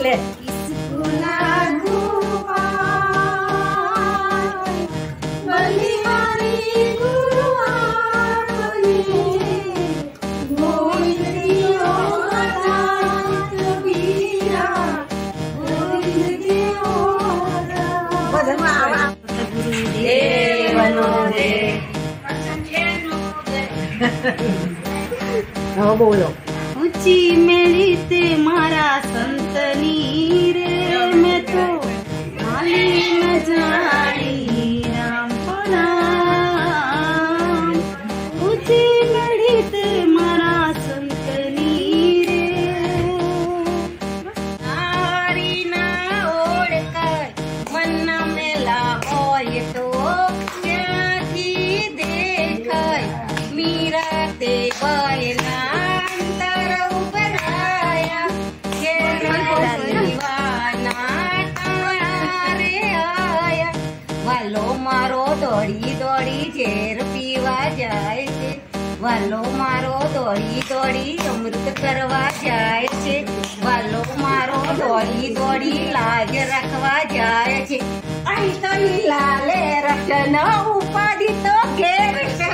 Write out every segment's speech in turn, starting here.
ले किसको लागू बलिहारी गुरु आपने गोविंद दियो दात बीरा गोविंद दियो भजन में आवा गुरुदेवनो रे हो बोलो ऊंची मेरी ते मारा संतनी रे मैं तो माली न जानी राम राम ऊंची मेरी ते मारा संतनी रे नारी ना ओढ़कर मन मेला होय तो क्या की देखय मीरा ते बयना वालो मारो दौड़ी दौड़ी झेर पीवा जाए छे वालो मारो दौड़ी दौड़ी अमृत करवा जाए छे वालो मारो दौड़ी दौड़ी लाज रखवा जाए छे आई तो लाले रखन उपाधि तो घेर छे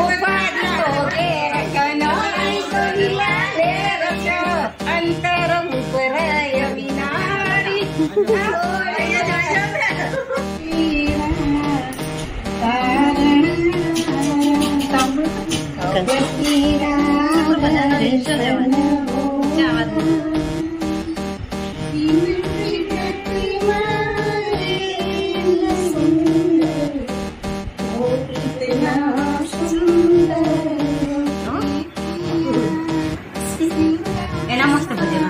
उपाधि तो घेर छन आई तो लाले रखन अंतर उपरय विनारी एना मस्त भजन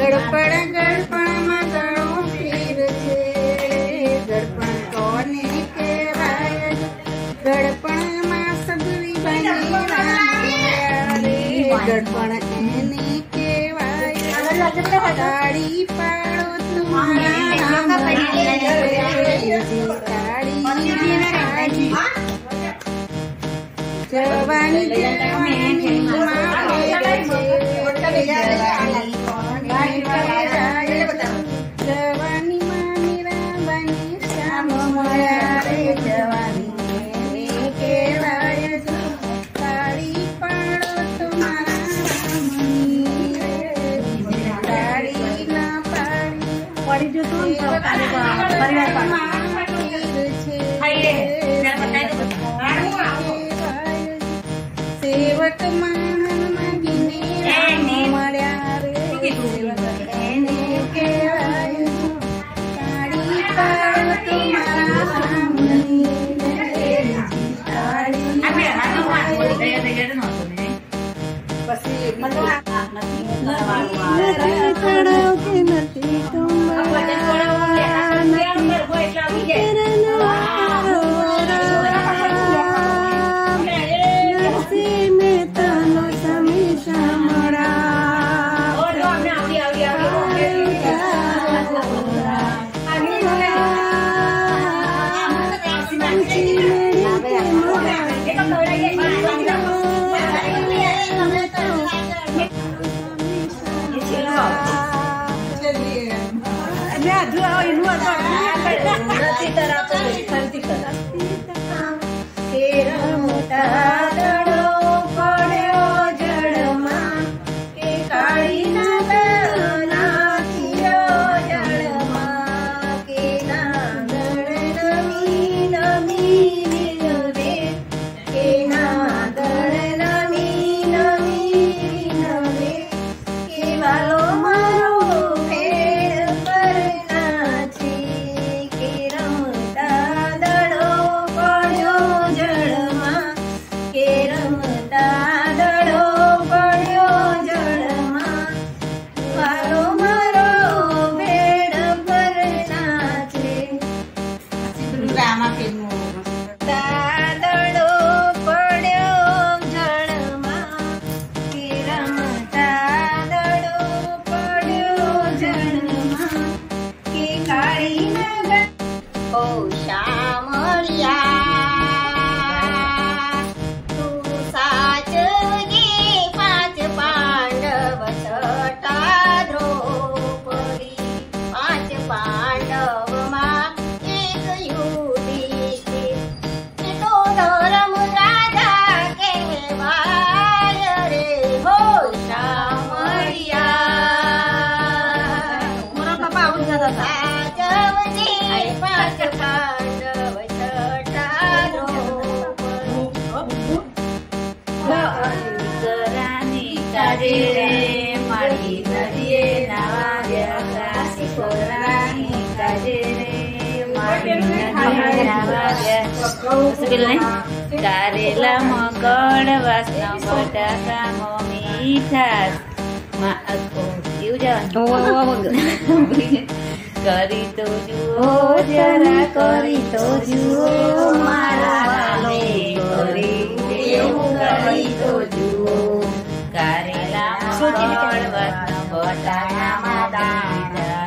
गड़पण गड़पण में गणो पीर छे गड़पण कोने केवाय गड़पण में सबरी बनी रे गड़पण एने केवाय गाड़ी पाड़ो तुम्हारा जवानी जवानी मानीरा बनी श्याम मोया रे जवानी केवाय गाड़ी पाड़ो तुम्हारा गाड़ी ना पाड़ी जो तुम सेवक महान मगिने मर्या रे सेवक एने केवाय गाड़ी पाड़ो तुम्हारा सामनी રે મારી નદીએ નાવા ગયા કાશી કોરાની કાજે રે મારી નદીએ નાવા ગયા કારેલામાં કડવાસના બટાકામાં મીઠાશ કરી તો જુઓ જરા કરી તો જુઓ મારા કરી તો જુઓ કારેલામાં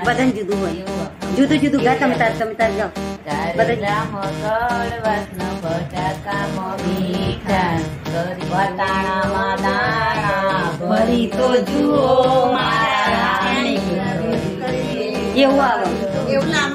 બધાને જુદું હોય જુદું જુદું ગા તમે તાર જાઓ કારેલામાં કડવાસના બટાકામાં મીઠાશ કરી વટાણામાં દાણા ભરી તો જુઓ મારા એવું આવે એવું નામ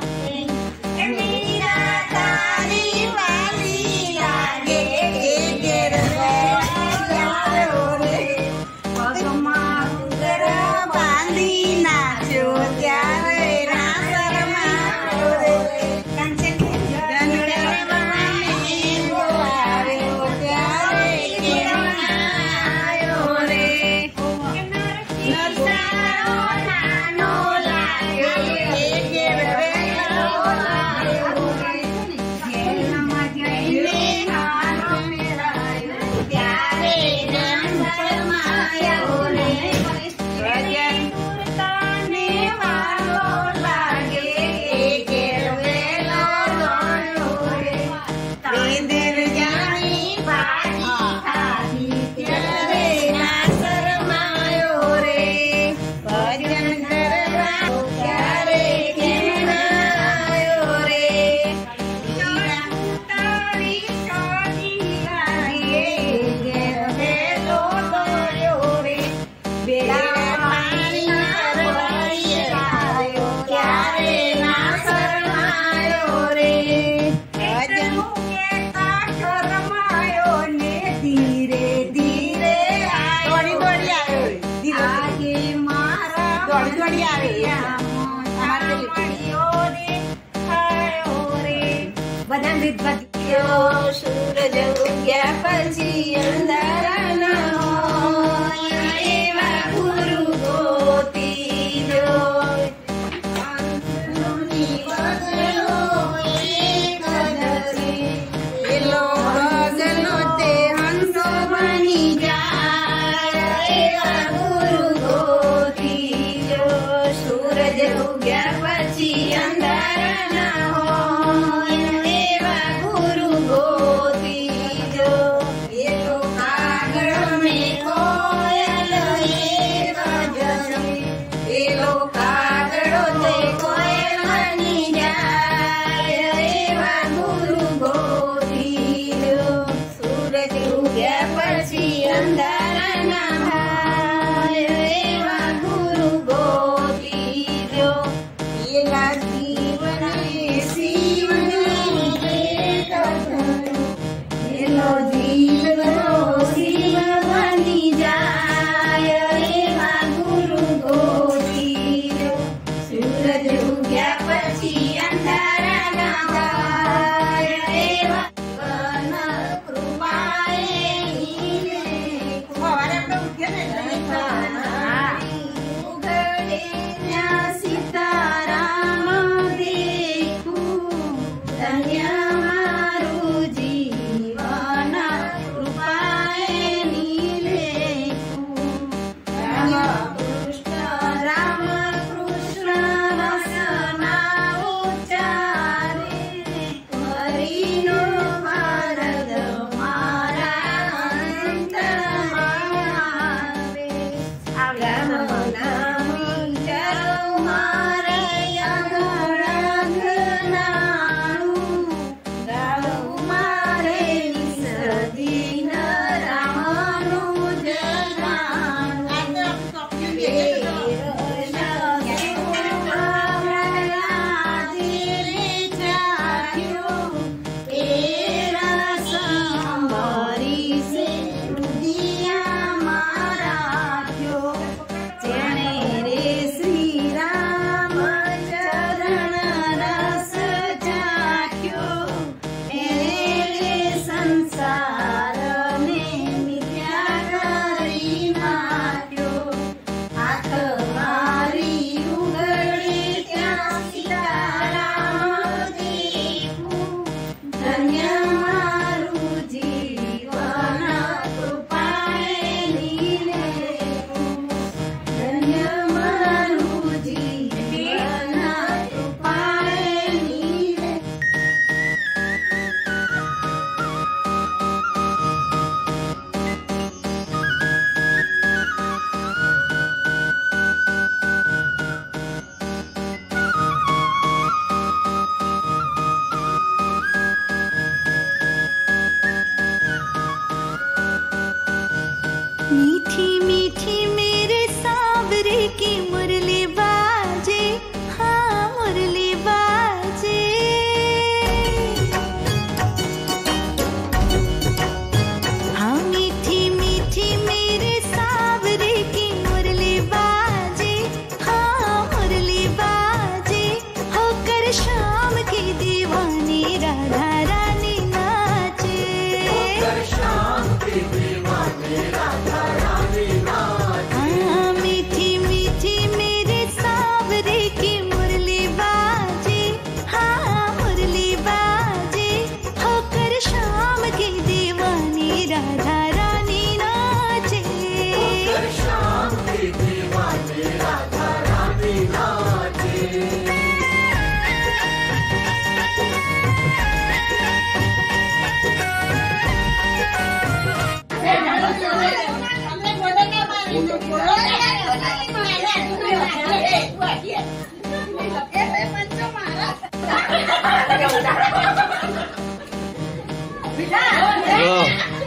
સૂરજ ઉગ્યા પછી અંધારા એવા ગુરુ ગોતી જો પેલો ભગનો તે હંસો બની જાય એવા ગુરુ ગોતી જો સૂરજ ઉગ્યા પછી અંધારા ના હોય એવા ગુરુ ગોતી જો જો